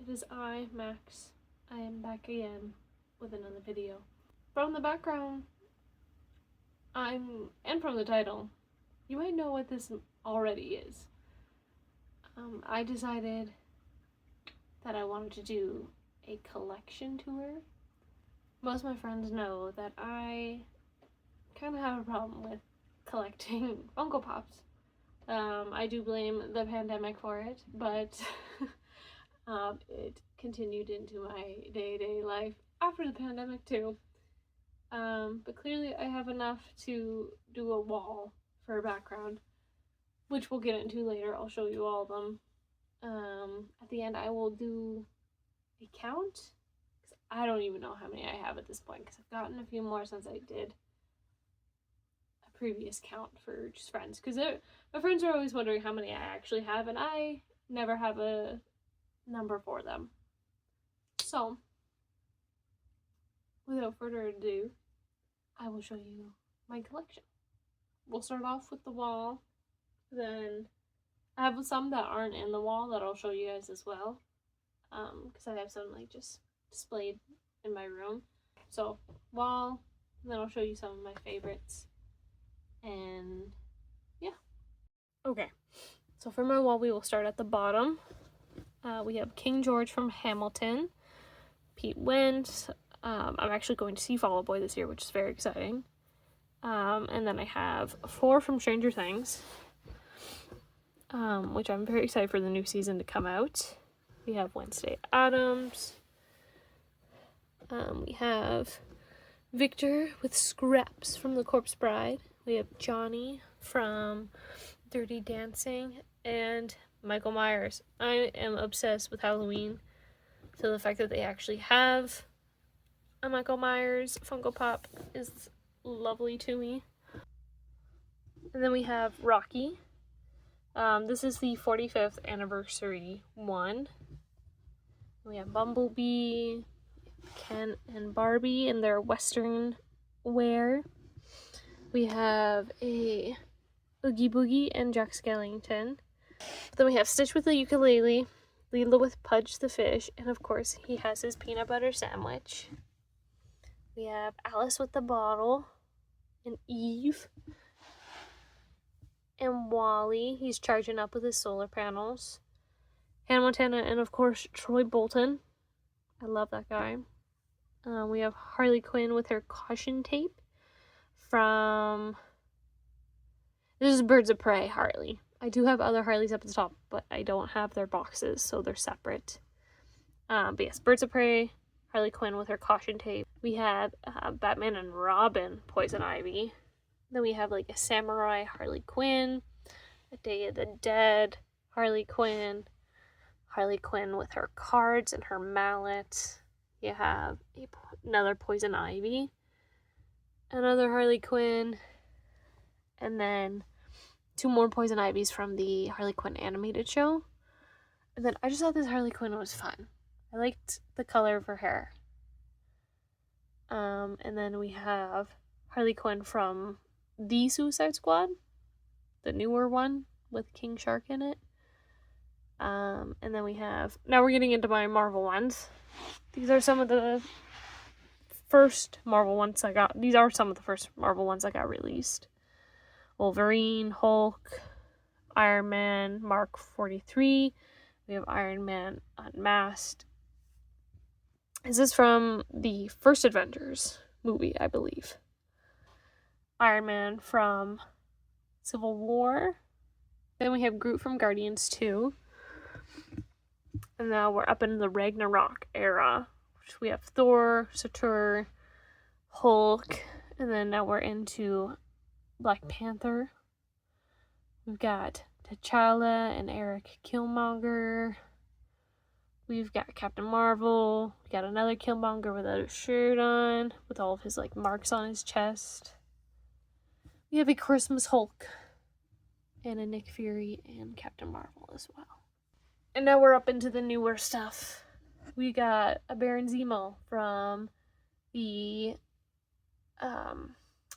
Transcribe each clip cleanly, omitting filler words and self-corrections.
It is I, Max. I am back again with another video. From the background, and from the title, you might know what this already is. I decided that I wanted to do a collection tour. Most of my friends know that I kind of have a problem with collecting Funko Pops. I do blame the pandemic for it, but it continued into my day-to-day life after the pandemic too. But clearly I have enough to do a wall for a background, which we'll get into later. I'll show you all of them. At the end I will do a count, because I don't even know how many I have at this point, because I've gotten a few more since I did a previous count for just friends, because my friends are always wondering how many I actually have, and I never have a number for them. So without further ado, I will show you my collection. We'll start off with the wall, then I have some that aren't in the wall that I'll show you guys as well, because I have some like just displayed in my room. So wall, and then I'll show you some of my favorites, and yeah. Okay, so for my wall we will start at the bottom. We have King George from Hamilton, Pete Wentz. I'm actually going to see Fall Out Boy this year, which is very exciting. And then I have 4 from Stranger Things, which I'm very excited for the new season to come out. We have Wednesday Addams. We have Victor with Scraps from The Corpse Bride. We have Johnny from Dirty Dancing, and Michael Myers. I am obsessed with Halloween, so the fact that they actually have a Michael Myers Funko Pop is lovely to me. And then we have Rocky. This is the 45th anniversary one. We have Bumblebee, Ken and Barbie in their Western wear. We have a Oogie Boogie and Jack Skellington. Then we have Stitch with the ukulele, Lila with Pudge the fish, and of course he has his peanut butter sandwich. We have Alice with the bottle, and Eve, and Wally. He's charging up with his solar panels. Hannah Montana, and of course Troy Bolton. I love that guy. We have Harley Quinn with her caution tape from... This is Birds of Prey Harley. I do have other Harleys up at the top, but I don't have their boxes, so they're separate. But yes, Birds of Prey, Harley Quinn with her caution tape. We have Batman and Robin, Poison Ivy. Then we have like a Samurai Harley Quinn, a Day of the Dead Harley Quinn with her cards and her mallet. You have another Poison Ivy, another Harley Quinn, and then 2 more Poison Ivies from the Harley Quinn animated show. And then I just thought this Harley Quinn was fun. I liked the color of her hair. And then we have Harley Quinn from the Suicide Squad, the newer one with King Shark in it. And then we have, now we're getting into my Marvel ones. These are some of the first Marvel ones I got. These are some of the first Marvel ones that got released. Wolverine, Hulk, Iron Man, Mark 43. We have Iron Man Unmasked. This is from the first Avengers movie, I believe. Iron Man from Civil War. Then we have Groot from Guardians 2. And now we're up in the Ragnarok era, which we have Thor, Sator, Hulk, and then now we're into Black Panther. We've got T'Challa and Eric Killmonger. We've got Captain Marvel. We got another Killmonger without a shirt on, with all of his like marks on his chest. We have a Christmas Hulk and a Nick Fury and Captain Marvel as well. And now we're up into the newer stuff. We got a Baron Zemo from the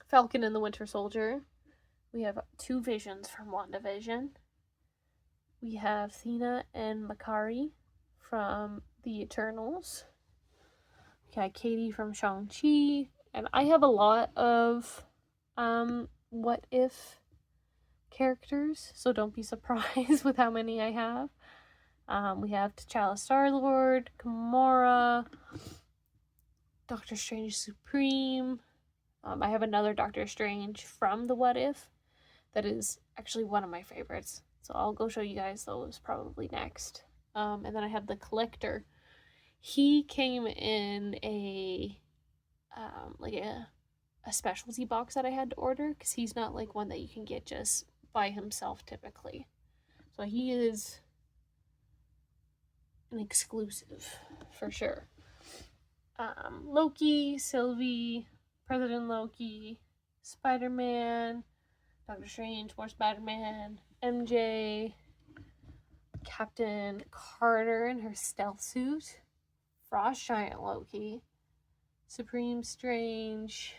Falcon and the Winter Soldier. We have 2 Visions from WandaVision. We have Thena and Makari from the Eternals. We got Katie from Shang-Chi. And I have a lot of what if characters, so don't be surprised with how many I have. We have T'Challa Star-Lord, Gamora, Doctor Strange Supreme. I have another Doctor Strange from the What If that is actually one of my favorites. So I'll go show you guys those probably next. And then I have the Collector. He came in a like a specialty box that I had to order because he's not like one that you can get just by himself typically. So he is an exclusive for sure. Loki, Sylvie, President Loki, Spider-Man, Doctor Strange, more Spider-Man, MJ, Captain Carter in her stealth suit, Frost Giant Loki, Supreme Strange,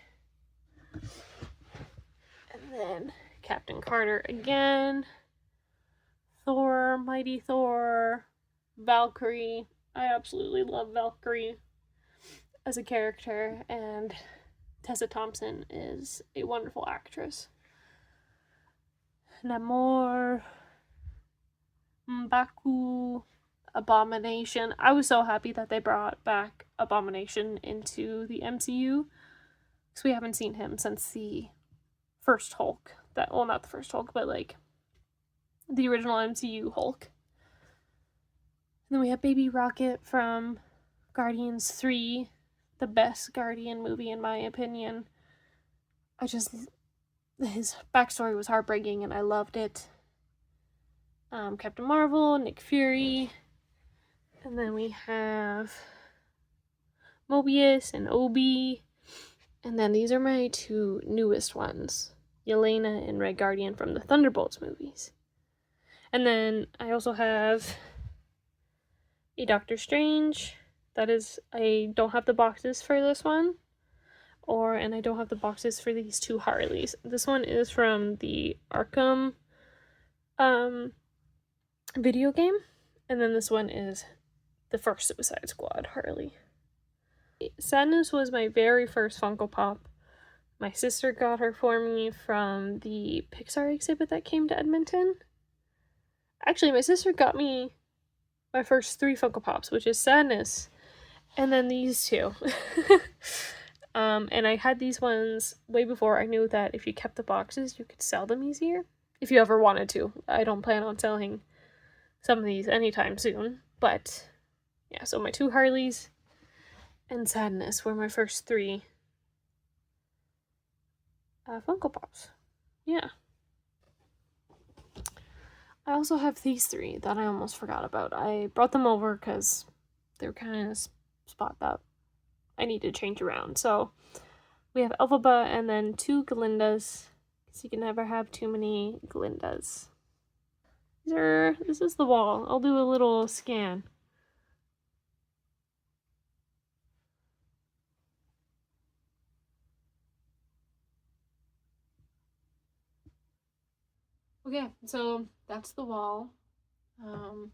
and then Captain Carter again, Thor, Mighty Thor, Valkyrie. I absolutely love Valkyrie as a character, and Tessa Thompson is a wonderful actress. Namor, M'Baku, Abomination. I was so happy that they brought back Abomination into the MCU because we haven't seen him since the first Hulk. Well, not the first Hulk, but like the original MCU Hulk. And then we have Baby Rocket from Guardians 3, the best Guardian movie in my opinion. His backstory was heartbreaking and I loved it. Captain Marvel, Nick Fury, and then we have Mobius and Obi, and then these are my two newest ones, Yelena and Red Guardian from the Thunderbolts movies. And then I also have a Doctor Strange. That is, I don't have the boxes for this one, and I don't have the boxes for these two Harleys. This one is from the Arkham video game, and then this one is the first Suicide Squad Harley. Sadness was my very first Funko Pop. My sister got her for me from the Pixar exhibit that came to Edmonton. Actually, my sister got me my first 3 Funko Pops, which is Sadness, and then these two. And I had these ones way before I knew that if you kept the boxes, you could sell them easier. If you ever wanted to. I don't plan on selling some of these anytime soon. But, yeah, so my 2 Harleys and Sadness were my first 3 Funko Pops. Yeah. I also have these 3 that I almost forgot about. I brought them over because they were kind of in a spot that I need to change around. So we have Elphaba and then 2 Galindas, because you can never have too many Galindas. This is the wall. I'll do a little scan. Okay, so that's the wall. Some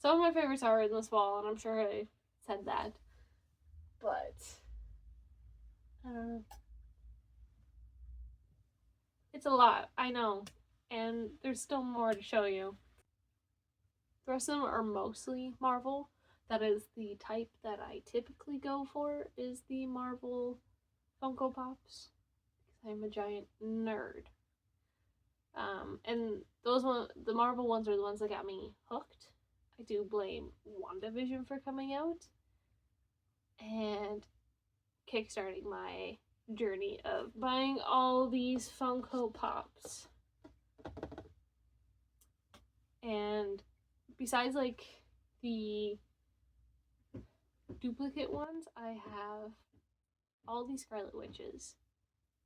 of my favorites are in this wall, and I'm sure I said that. But it's a lot, I know, and there's still more to show you. The rest of them are mostly Marvel. That is the type that I typically go for, is the Marvel Funko Pops. I'm a giant nerd. And the Marvel ones are the ones that got me hooked. I do blame WandaVision for coming out and kickstarting my journey of buying all these Funko Pops. And besides like the duplicate ones, I have all these Scarlet Witches,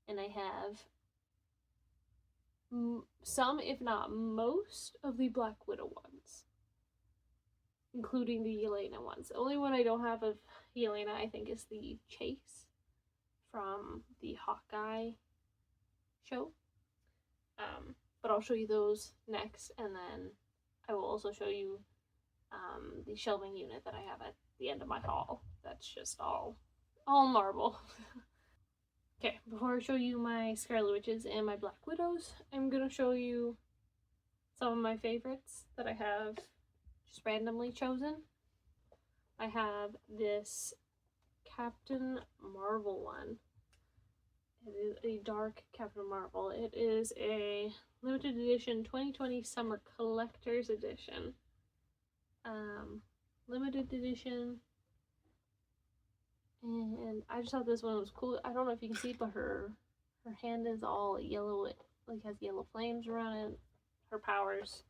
and I have some, if not most, of the Black Widow ones, including the Yelena ones. The only one I don't have of Yelena, I think, is the Chase from the Hawkeye show. But I'll show you those next, and then I will also show you the shelving unit that I have at the end of my hall. That's just all marble. Okay, before I show you my Scarlet Witches and my Black Widows, I'm gonna show you some of my favorites that I have just randomly chosen. I have this Captain Marvel one. It is a dark Captain Marvel. It is a limited edition 2020 Summer Collector's Edition. Limited edition. And I just thought this one was cool. I don't know if you can see it, but her hand is all yellow. It like has yellow flames around it. Her powers.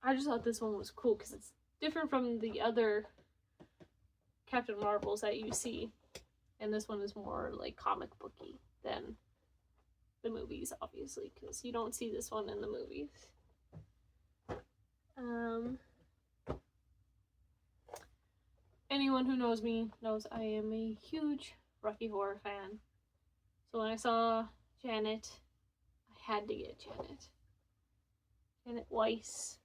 I just thought this one was cool because it's different from the other Captain Marvels that you see. And this one is more like comic booky than the movies, obviously, because you don't see this one in the movies. Anyone who knows me knows I am a huge Rocky Horror fan. So when I saw Janet, I had to get Janet. Janet Weiss.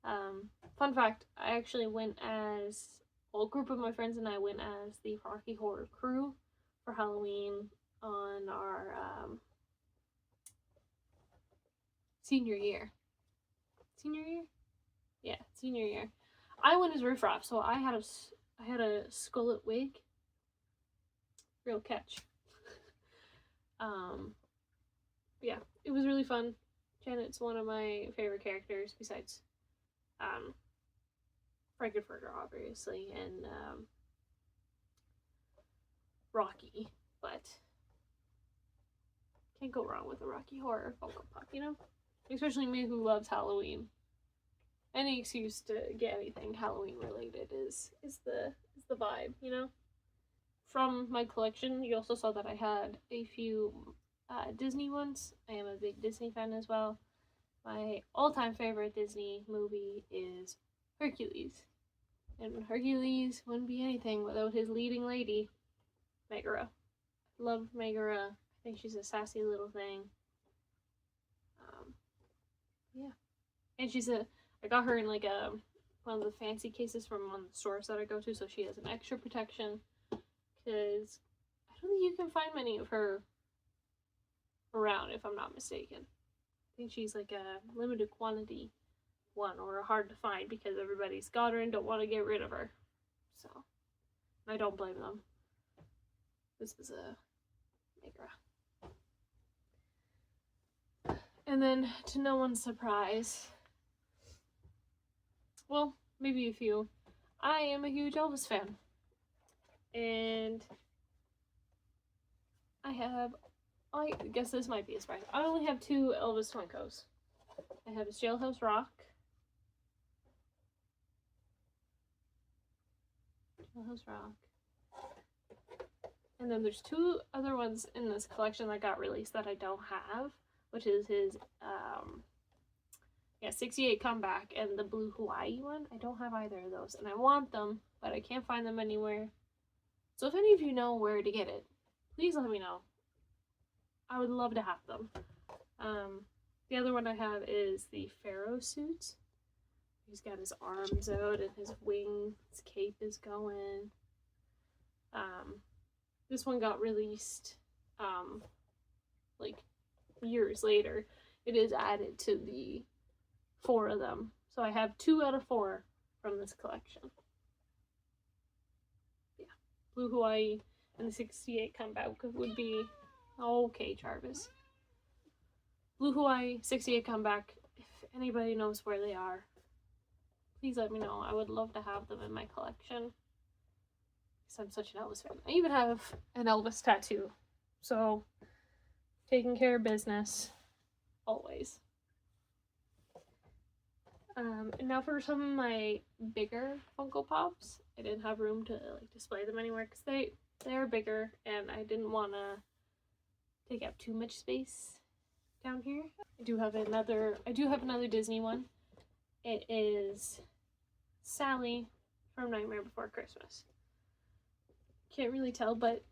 Fun fact, I actually went as, well, a group of my friends and I went as the Rocky Horror crew for Halloween on our senior year. Senior year? Yeah, senior year. I went as Riff Raff, so I had a skullet wig. Real catch. Yeah, it was really fun. Janet's one of my favorite characters besides Frankenfurter, obviously, and Rocky, but can't go wrong with a Rocky Horror Funko Pop, you know? Especially me who loves Halloween. Any excuse to get anything Halloween related is the vibe, you know? From my collection, you also saw that I had a few Disney ones. I am a big Disney fan as well. My all-time favorite Disney movie is Hercules. And Hercules wouldn't be anything without his leading lady, Megara. Love Megara. I think she's a sassy little thing. Yeah. And I got her in like one of the fancy cases from one of the stores that I go to, so she has an extra protection. Because I don't think you can find many of her around, if I'm not mistaken. I think she's like a limited quantity one, or hard to find because everybody's got her and don't want to get rid of her. So, I don't blame them. This is a Megara. And then, to no one's surprise, well, maybe a few, I am a huge Elvis fan. And I guess this might be a surprise. I only have 2 Elvis Funkos. I have his Jailhouse Rock. Jailhouse Rock. And then there's 2 other ones in this collection that got released that I don't have, which is his 68 Comeback and the Blue Hawaii one. I don't have either of those, and I want them, but I can't find them anywhere. So if any of you know where to get it, please let me know. I would love to have them. The other one I have is the Pharaoh suit. He's got his arms out and his cape is going. This one got released like years later. It is added to the 4 of them. So I have 2 out of 4 from this collection. Yeah. Blue Hawaii and the 68 Comeback would be okay, Jarvis. Blue Hawaii, 68 Comeback. If anybody knows where they are, please let me know. I would love to have them in my collection. Because I'm such an Elvis fan. I even have an Elvis tattoo. So, taking care of business. Always. And now for some of my bigger Funko Pops. I didn't have room to like display them anywhere because they are bigger and I didn't want to take up too much space down here. I do have another Disney one. It is Sally from Nightmare Before Christmas. Can't really tell, but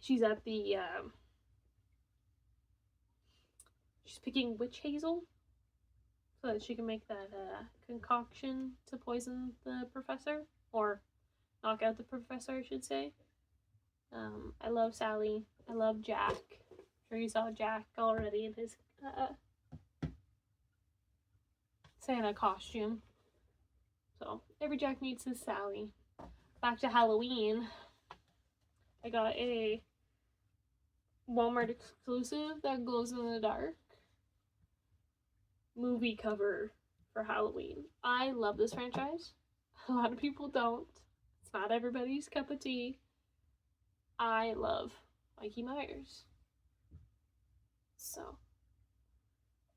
she's at the she's picking witch hazel. so that she can make that concoction to poison the professor, or knock out the professor, I should say. I love Sally. I love Jack. I'm sure you saw Jack already in his Santa costume. So every Jack needs his Sally. Back to Halloween. I got a Walmart exclusive that glows in the dark movie cover for Halloween. I love this franchise. A lot of people don't. It's not everybody's cup of tea. I love Mikey Myers. So,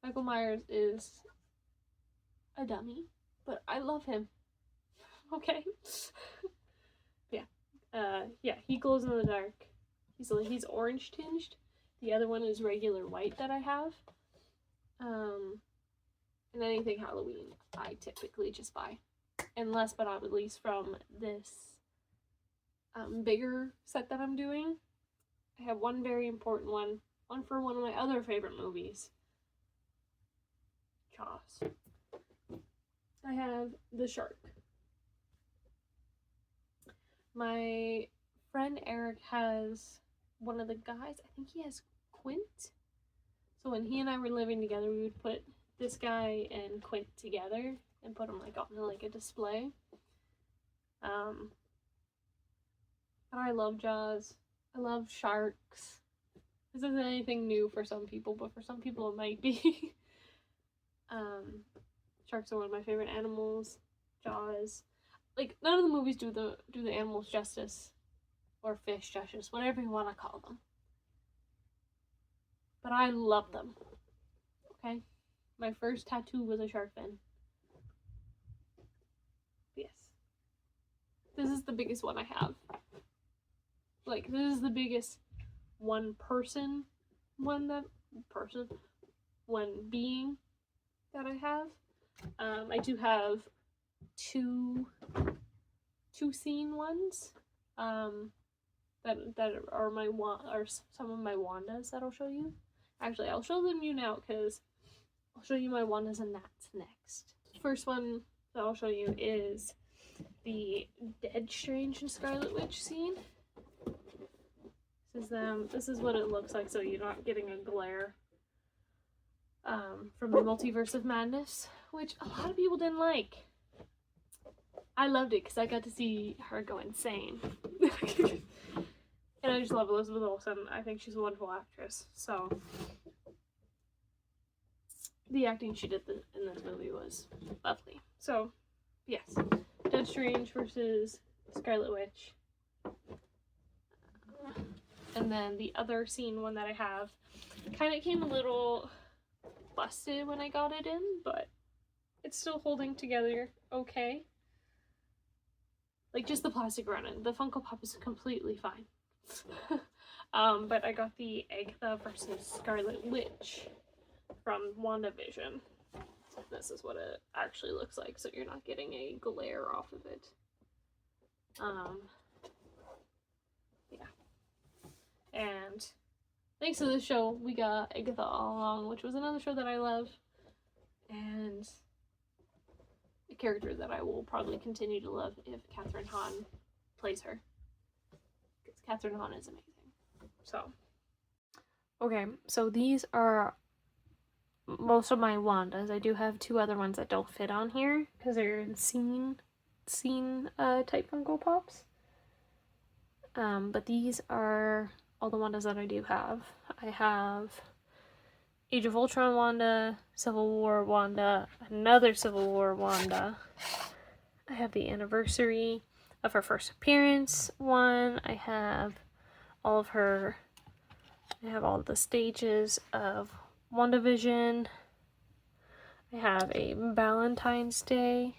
Michael Myers is a dummy, but I love him. Okay? Yeah, he glows in the dark. He's orange tinged. The other one is regular white that I have. And anything Halloween, I typically just buy. And last but not least, from this bigger set that I'm doing, I have one very important one for one of my other favorite movies, Jaws. I have the shark. My friend Eric has one of the guys, I think he has Quint. So when he and I were living together, we would put this guy and Quint together and put them like on like a display. But I love Jaws. I love sharks. This isn't anything new for some people, but for some people it might be. Sharks are one of my favorite animals. Jaws. Like, none of the movies do the animals justice. Or fish justice, whatever you want to call them. But I love them. Okay? My first tattoo was a shark fin. Yes. This is the biggest one I have. Like, this is the biggest one being that I have. I do have two scene ones. That are some of my Wandas that I'll show you. Actually, I'll show them you now because I'll show you my Wandas and that's next. First one that I'll show you is the Dead Strange and Scarlet Witch scene. This is what it looks like, so you're not getting a glare from the Multiverse of Madness, which a lot of people didn't like. I loved it because I got to see her go insane. And I just love Elizabeth Olsen. I think she's a wonderful actress. So, the acting she did in this movie was lovely. So, yes. Dead Strange versus Scarlet Witch. And then the other scene one that I have kind of came a little busted when I got it in, but it's still holding together okay. Like, just the plastic around it. The Funko Pop is completely fine. But I got the Agatha versus Scarlet Witch from WandaVision. This is what it actually looks like, so you're not getting a glare off of it. Yeah. And thanks to this show, we got Agatha all along, which was another show that I love. And a character that I will probably continue to love if Catherine Hahn plays her. Because Catherine Hahn is amazing. So, okay, so these are most of my Wandas. I do have two other ones that don't fit on here because they're in scene type Funko Pops. But these are all the Wandas that I do have. I have Age of Ultron Wanda, Civil War Wanda, another Civil War Wanda. I have the anniversary of her first appearance one. I have all the stages of WandaVision. I have a Valentine's Day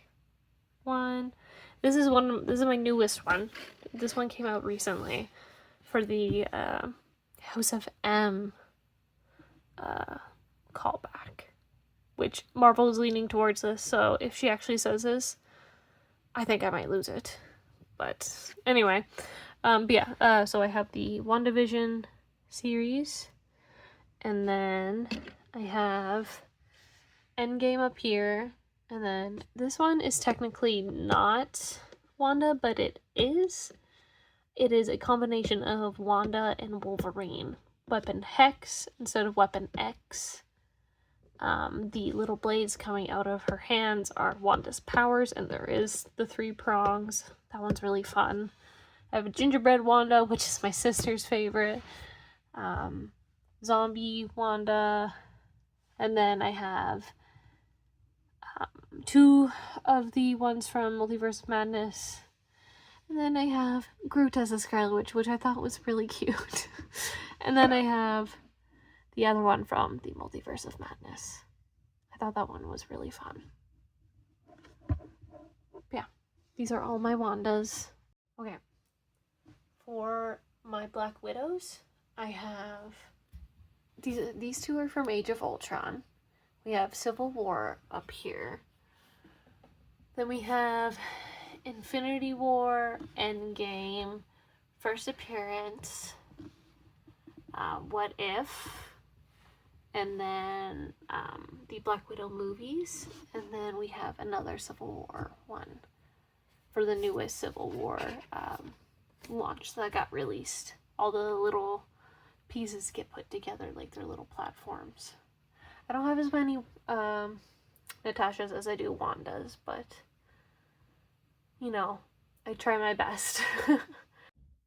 one. This is my newest one. This one came out recently for the House of M callback, which Marvel is leaning towards this, so if she actually says this, I think I might lose it. But anyway, so I have the WandaVision series, and then I have Endgame up here. And then this one is technically not Wanda, but it is. It is a combination of Wanda and Wolverine. Weapon Hex instead of Weapon X. The little blades coming out of her hands are Wanda's powers, and there is the 3 prongs. That one's really fun. I have a gingerbread Wanda, which is my sister's favorite. Zombie Wanda. And then I have 2 of the ones from Multiverse of Madness. And then I have Groot as a Scarlet Witch, which I thought was really cute. And then I have the other one from the Multiverse of Madness. I thought that one was really fun. Yeah, these are all my Wandas. Okay, for my Black Widows, I have these 2 are from Age of Ultron. We have Civil War up here. Then we have Infinity War, Endgame, First Appearance, What If, and then the Black Widow movies, and then we have another Civil War one for the newest Civil War launch that got released. All the little pieces get put together like they're little platforms. I don't have as many Natashas as I do Wandas, but you know, I try my best.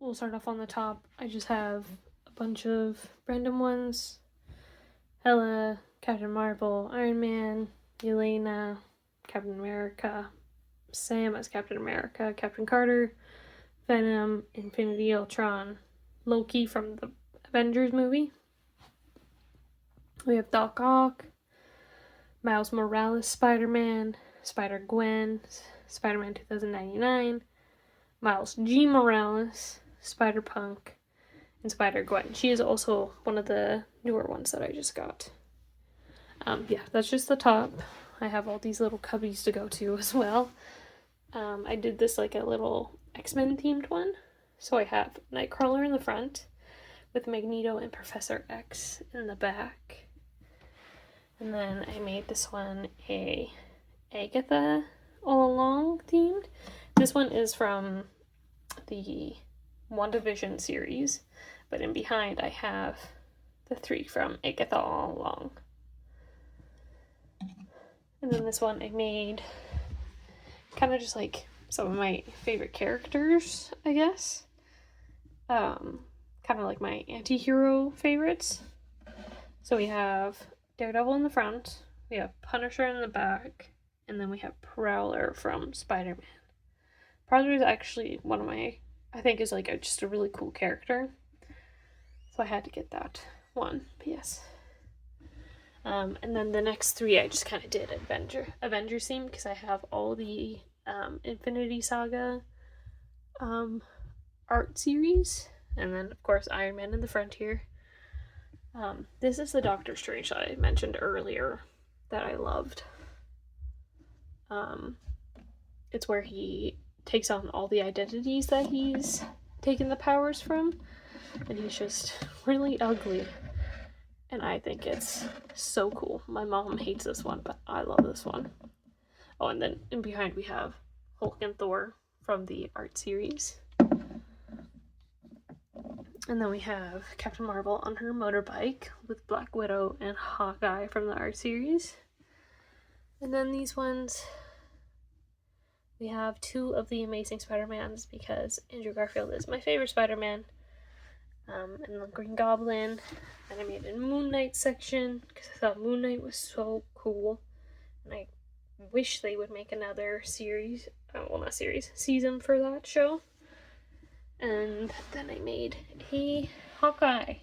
We'll start off on the top. I just have a bunch of random ones. Hela, Captain Marvel, Iron Man, Yelena, Captain America, Sam as Captain America, Captain Carter, Venom, Infinity Ultron, Loki from the Avengers movie. We have Doc Ock, Miles Morales Spider-Man, Spider-Gwen, Spider-Man 2099, Miles G. Morales, Spider-Punk, and Spider-Gwen. She is also one of the newer ones that I just got. Yeah, that's just the top. I have all these little cubbies to go to as well. I did this like a little X-Men themed one. So I have Nightcrawler in the front with Magneto and Professor X in the back. And then I made this one a Agatha All Along themed. This one is from the WandaVision series, but in behind I have the 3 from Agatha All Along. And then this one I made kind of just like some of my favorite characters, I guess. Kind of like my anti-hero favorites. So we have Daredevil in the front, we have Punisher in the back, and then we have Prowler from Spider-Man. Prowler is actually one of my, I think is like just a really cool character. So I had to get that one, yes. And then the next 3 I just kind of did Avengers theme because I have all the Infinity Saga art series, and then of course Iron Man in the front here. This is the Doctor Strange that I mentioned earlier that I loved. It's where he takes on all the identities that he's taken the powers from, and he's just really ugly. And I think it's so cool. My mom hates this one, but I love this one. Oh, and then in behind we have Hulk and Thor from the art series. And then we have Captain Marvel on her motorbike with Black Widow and Hawkeye from the art series. And then these ones, we have 2 of the Amazing Spider-Mans because Andrew Garfield is my favorite Spider-Man. And the Green Goblin. And I made a Moon Knight section because I thought Moon Knight was so cool. And I wish they would make another series, season for that show. And then I made a Hawkeye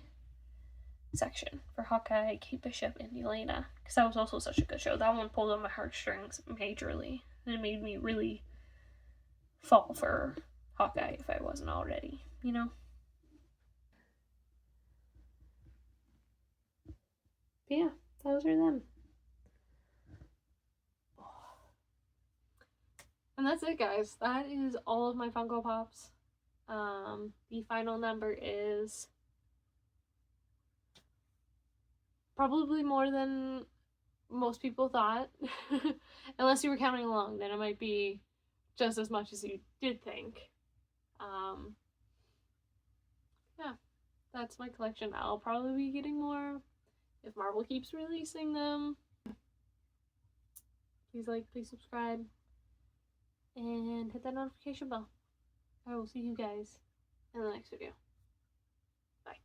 section for Hawkeye, Kate Bishop, and Yelena because that was also such a good show. That one pulled on my heartstrings majorly, and it made me really fall for Hawkeye if I wasn't already, you know? But yeah, those are them. And that's it, guys. That is all of my Funko Pops. The final number is probably more than most people thought. Unless you were counting along, then it might be just as much as you did think. Yeah, that's my collection. I'll probably be getting more if Marvel keeps releasing them. Please like, please subscribe, and hit that notification bell. I will see you guys in the next video. Bye.